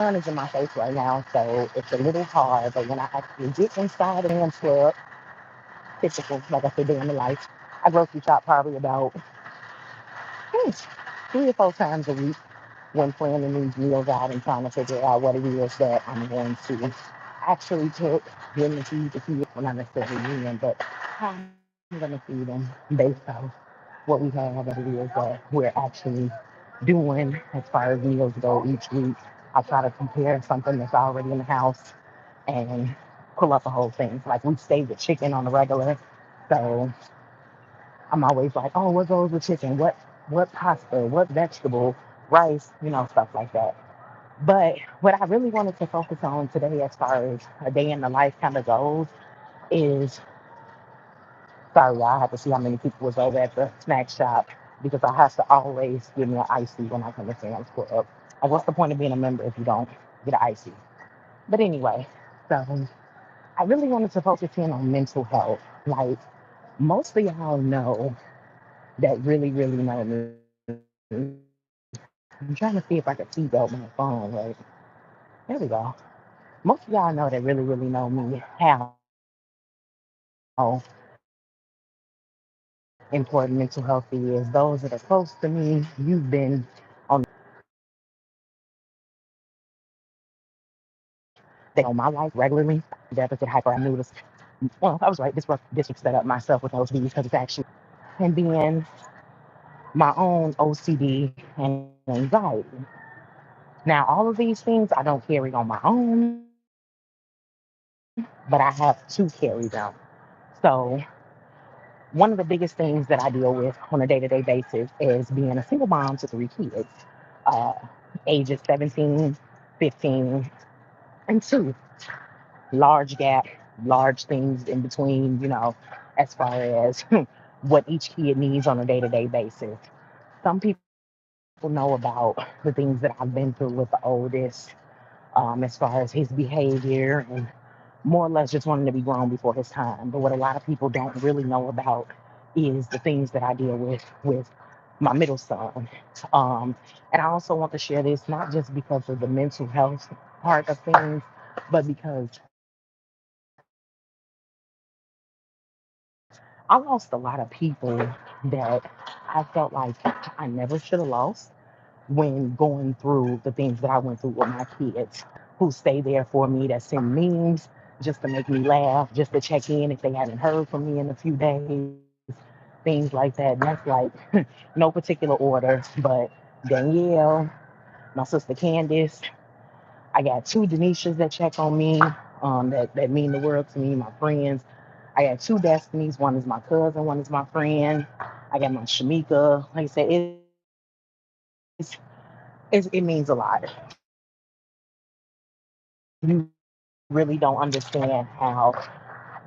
sun is in my face right now, so it's a little hard. But when I actually get inside of the club, typical, like I said, day in the life, I grocery shop probably about hmm, 3 or 4 times a week when planning these meals out and trying to figure out what it is that I'm going to actually cook, getting to feed the kids, well, not necessarily me, but how I'm going to feed them based on what we have and what it is that we're actually doing as far as meals go each week. I try to compare something that's already in the house and pull up the whole thing. Like we stay with chicken on the regular, so I'm always like, oh, what goes with chicken? What pasta? What vegetable? Rice? Stuff like that. But what I really wanted to focus on today, as far as a day in the life kind of goes, is sorry, I have to see how many people was over at the snack shop because I have to always give me an icy when I come to Sam's Club. Like, what's the point of being a member if you don't get an icy? But anyway, so I really wanted to focus in on mental health. Like, most of y'all know that really know me. I'm trying to see if I can seatbelt my phone, right? There we go. Most of y'all know that really know me how important mental health is. Those that are close to me, you've been on the they know my life regularly. Deficit hyperamidus. Well, I was right. This was set up myself with OCD because it's actually, and then my own OCD and anxiety. Now, all of these things I don't carry on my own, but I have to carry them. So, one of the biggest things that I deal with on a day to day basis is being a single mom to 3 kids, uh, ages 17, 15, and 2. Large gap, large things in between, as far as what each kid needs on a day to day basis. Some people know about the things that I've been through with the oldest, as far as his behavior and more or less just wanting to be grown before his time. But what a lot of people don't really know about is the things that I deal with my middle son. Um, and I also want to share this not just because of the mental health part of things, but because I lost a lot of people that I felt like I never should have lost when going through the things that I went through with my kids, who stay there for me, that send memes just to make me laugh, just to check in if they haven't heard from me in a few days, things like that. And that's like no particular order, but Danielle, my sister Candace, I got two Denishas that check on me, that mean the world to me, my friends. I got two Destinies. One is my cousin, one is my friend. I got my Shamika. Like I said, it means a lot. You really don't understand how,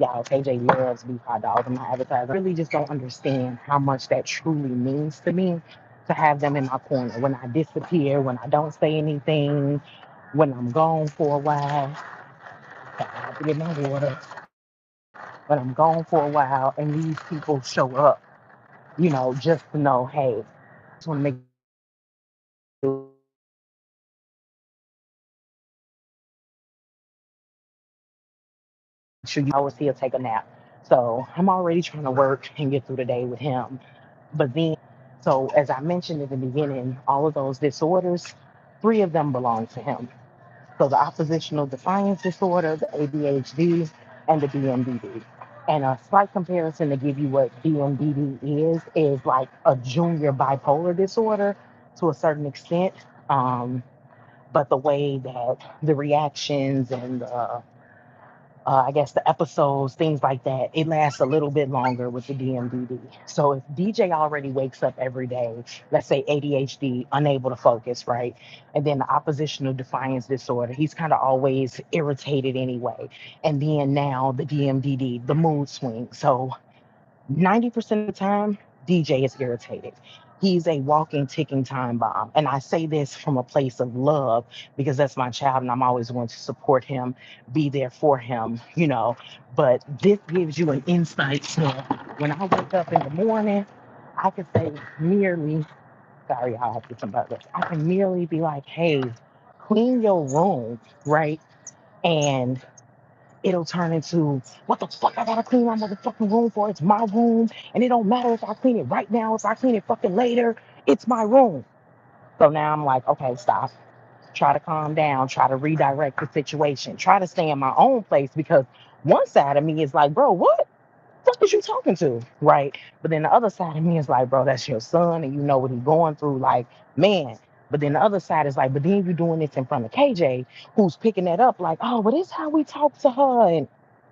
y'all, KJ loves beef hot dogs. I'm not advertising. Really just don't understand how much that truly means to me to have them in my corner. When I disappear, when I don't say anything, when I'm gone for a while, I have to get my water. When I'm gone for a while and these people show up, just to know, hey, I just want to make sure you know that I'm here. And I know that you know that I'm here. I was here, take a nap. So I'm already trying to work and get through the day with him. But then, so as I mentioned in the beginning, all of those disorders, three of them belong to him. So the oppositional defiance disorder, the ADHD, and the DMDD. And a slight comparison to give you what DMDD is like a junior bipolar disorder to a certain extent. Um, but the way that the reactions and I guess the episodes, things like that, it lasts a little bit longer with the DMDD. So if DJ already wakes up every day, let's say ADHD, unable to focus, right? And then the oppositional defiance disorder, he's kind of always irritated anyway. And then now the DMDD, the mood swing. So 90% of the time, DJ is irritated. He's a walking, ticking time bomb. And I say this from a place of love because that's my child and I'm always going to support him, be there for him. But this gives you an insight to when I wake up in the morning, I can say merely, sorry, I'll have to get some burgers. I can merely be like, hey, clean your room, right? And it'll turn into what the fuck I gotta clean my motherfucking room for? It's my room, and it don't matter if I clean it right now, if I clean it fucking later. It's my room. So now I'm like, okay, stop. Try to calm down. Try to redirect the situation. Try to stay in my own place because one side of me is like, bro, what? Fuck is you talking to? Right. But then the other side of me is like, bro, that's your son and you know what he's going through. Like, man. But then the other side is like, but then you're doing this in front of KJ, who's picking that up, like, oh, but this is how we talk to her. And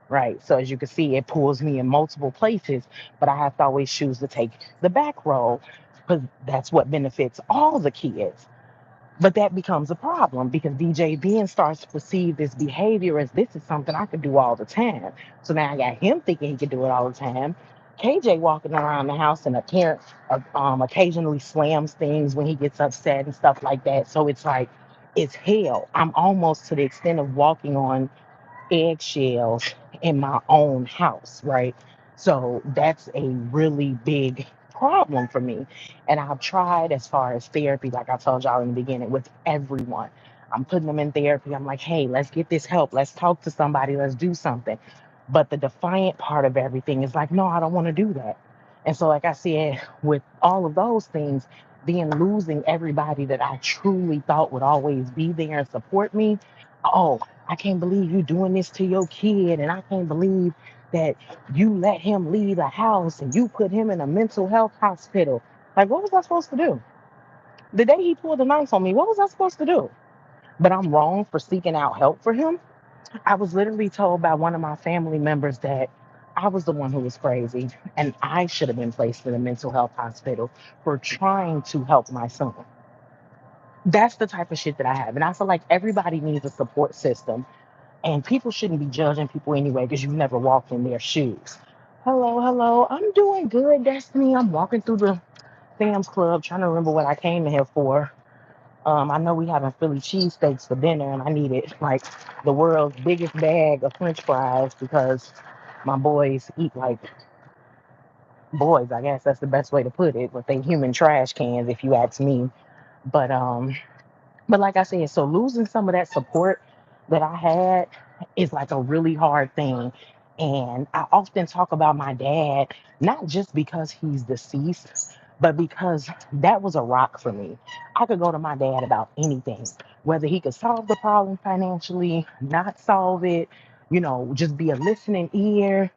right. So as you can see, it pulls me in multiple places, but I have to always choose to take the back row because that's what benefits all the kids. But that becomes a problem because DJ then starts to perceive this behavior as this is something I could do all the time. So now I got him thinking he could do it all the time. KJ walking around the house and a parent occasionally slams things when he gets upset and stuff like that. So it's like, it's hell. I'm almost to the extent of walking on eggshells in my own house, right? So that's a really big problem for me. And I've tried as far as therapy, like I told y'all in the beginning, with everyone. I'm putting them in therapy. I'm like, hey, let's get this help. Let's talk to somebody. Let's do something. But the defiant part of everything is like, no, I don't want to do that. And so, like I said, with all of those things, then losing everybody that I truly thought would always be there and support me. Oh, I can't believe you doing this to your kid, and I can't believe that you let him leave the house and you put him in a mental health hospital. Like, what was I supposed to do? The day he pulled the knife on me, what was I supposed to do? But I'm wrong for seeking out help for him. I was literally told by one of my family members that I was the one who was crazy and I should have been placed in a mental health hospital for trying to help my son. That's the type of shit that I have. And I feel like everybody needs a support system. And people shouldn't be judging people anyway because you've never walked in their shoes. Hello, hello. I'm doing good, Destiny. I'm walking through the Sam's Club trying to remember what I came in here for. I know we having Philly cheesesteaks for dinner, and I needed like the world's biggest bag of French fries because my boys eat like boys. I guess that's the best way to put it. But they human trash cans, if you ask me. But um, But like I said, so losing some of that support that I had is like a really hard thing. And I often talk about my dad, not just because he's deceased, but because that was a rock for me. I could go to my dad about anything, whether he could solve the problem financially, not solve it, just be a listening ear,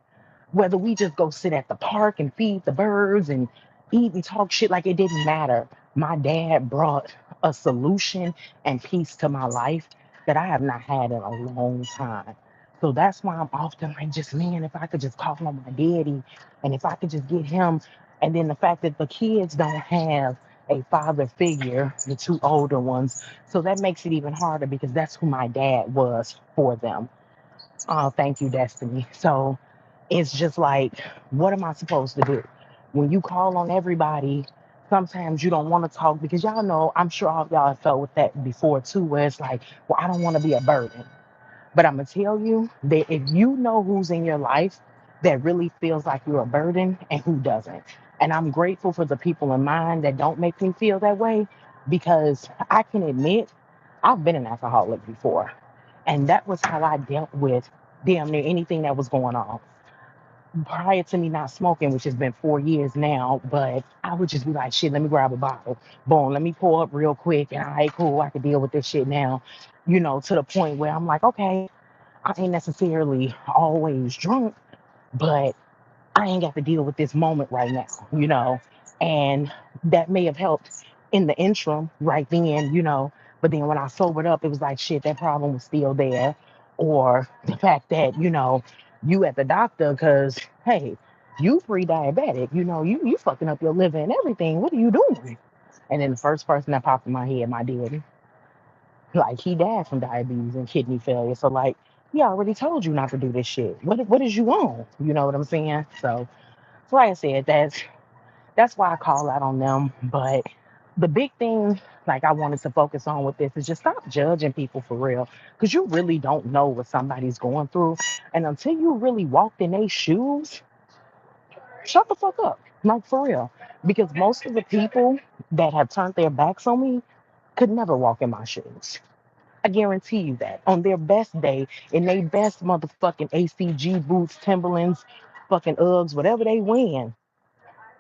whether we just go sit at the park and feed the birds and eat and talk shit, like it didn't matter. My dad brought a solution and peace to my life that I have not had in a long time. So that's why I'm often like, just man, if I could just call on my daddy and if I could just get him. And then the fact that the kids don't have a father figure, the two older ones. So that makes it even harder because that's who my dad was for them. Oh, thank you, Destiny. So it's just like, what am I supposed to do? When you call on everybody, sometimes you don't want to talk because y'all know, I'm sure all of y'all have felt with that before too, where it's like, well, I don't want to be a burden. But I'm going to tell you that if you know who's in your life that really feels like you're a burden and who doesn't. And I'm grateful for the people in mine that don't make me feel that way because I can admit I've been an alcoholic before. And that was how I dealt with damn near anything that was going on prior to me not smoking, which has been 4 years now, but I would just be like, shit, let me grab a bottle. Boom, let me pour up real quick. And all right, cool, I can deal with this shit now, to the point where I'm like, okay, I ain't necessarily always drunk, but I ain't got to deal with this moment right now. And that may have helped in the interim right then. But then when I sobered up, it was like, shit, that problem was still there. Or the fact that, you at the doctor, because, hey, you pre-diabetic, you fucking up your liver and everything. What are you doing? And then the first person that popped in my head, my daddy, like he died from diabetes and kidney failure. So like, he already told you not to do this shit. What is you on? You know what I'm saying? So like I said, that's why I call out on them. But the big thing, like I wanted to focus on with this, is just stop judging people for real, because you really don't know what somebody's going through, and until you really walked in their shoes, shut the fuck up, like for real. Because most of the people that have turned their backs on me could never walk in my shoes. I guarantee you that. On their best day, in their best motherfucking ACG boots, Timberlands, fucking Uggs, whatever they win,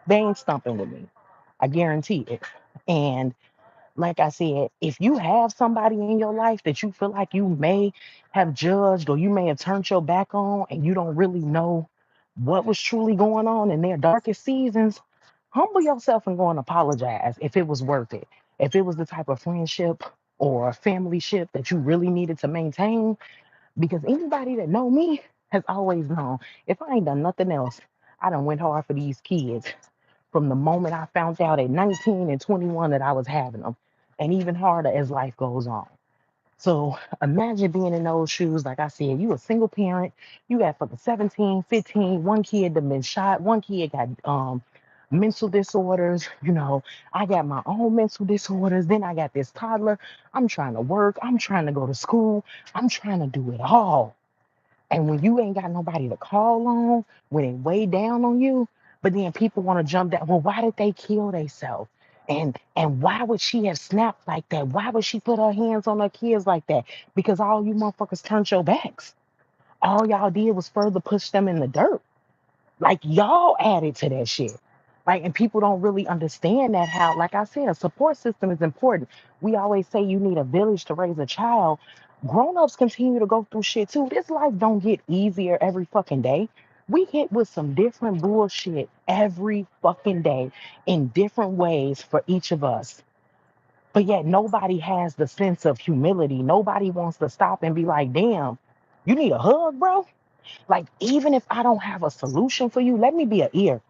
they ain't stumping with me. I guarantee it. And like I said, if you have somebody in your life that you feel like you may have judged or you may have turned your back on and you don't really know what was truly going on in their darkest seasons, humble yourself and go and apologize if it was worth it. If it was the type of friendship or family ship that you really needed to maintain, because anybody that know me has always known if I ain't done nothing else, I done went hard for these kids from the moment I found out at 19 and 21 that I was having them, and even harder as life goes on. So imagine being in those shoes. Like I said, you a single parent, you got fucking 17, 15, one kid that been shot, one kid got mental disorders, I got my own mental disorders, then I got this toddler. I'm trying to work, I'm trying to go to school, I'm trying to do it all. And when you ain't got nobody to call on, when it weigh down on you, but then people want to jump down. Well, why did they kill themselves? And why would she have snapped like that? Why would she put her hands on her kids like that? Because all you motherfuckers turned your backs. All y'all did was further push them in the dirt. Like y'all added to that shit. Like, and people don't really understand that how, like I said, a support system is important. We always say you need a village to raise a child. Grown-ups continue to go through shit too. This life don't get easier every fucking day. We hit with some different bullshit every fucking day in different ways for each of us. But yet nobody has the sense of humility. Nobody wants to stop and be like, damn, you need a hug, bro? Like, even if I don't have a solution for you, let me be an ear.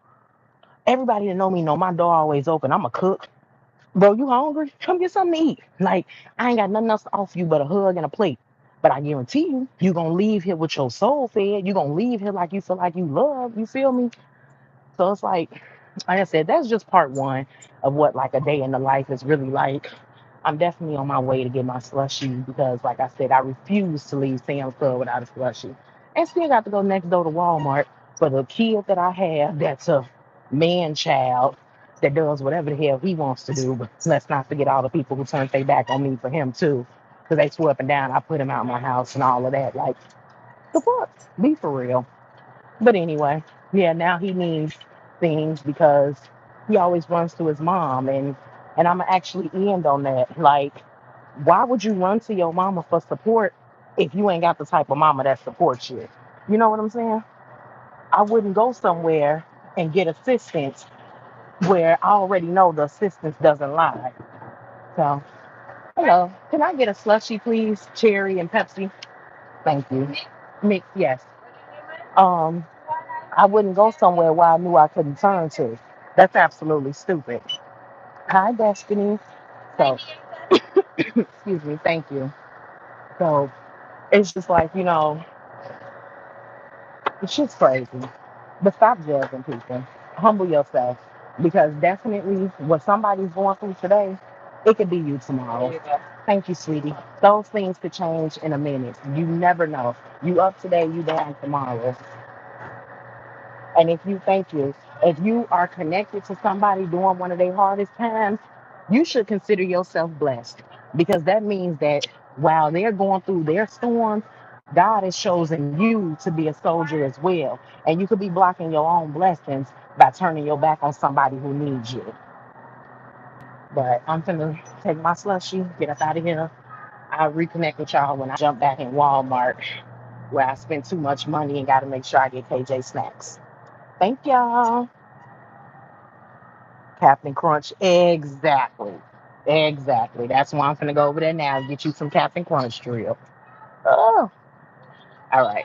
Everybody that know me know my door always open. I'm a cook. Bro, you hungry? Come get something to eat. Like, I ain't got nothing else to offer you but a hug and a plate. But I guarantee you, you're going to leave here with your soul fed. You're going to leave here like you feel like you love. You feel me? So it's like I said, that's just part one of what like a day in the life is really like. I'm definitely on my way to get my slushy because, like I said, I refuse to leave Sam's Club without a slushy. And still got to go next door to Walmart for the kid that I have that's a man child that does whatever the hell he wants to do. But let's not forget all the people who turned their back on me for him too. Because they swore up and down I put him out of my house and all of that. Like, the fuck? Be for real. But anyway, yeah, now he needs things because he always runs to his mom, and I'm actually end on that. Like, why would you run to your mama for support if you ain't got the type of mama that supports you? You know what I'm saying? I wouldn't go somewhere and get assistance where I already know the assistance doesn't lie. So, hello, can I get a slushy, please? Cherry and Pepsi. Thank you. Mix, yes. Um, I wouldn't go somewhere where I knew I couldn't turn to. That's absolutely stupid. Hi, Destiny. So, excuse me, thank you. So, it's just like, it's just crazy. But stop judging people. Humble yourself. Because definitely what somebody's going through today, it could be you tomorrow. Thank you, sweetie. Those things could change in a minute. You never know. You up today, you down tomorrow. And if you are connected to somebody during one of their hardest times, you should consider yourself blessed because that means that while they're going through their storms, God has chosen you to be a soldier as well. And you could be blocking your own blessings by turning your back on somebody who needs you. But I'm gonna take my slushy, get up out of here. I'll reconnect with y'all when I jump back in Walmart where I spent too much money and got to make sure I get KJ snacks. Thank y'all. Captain Crunch. Exactly. Exactly. That's why I'm gonna go over there now and get you some Captain Crunch drill. Oh, all right.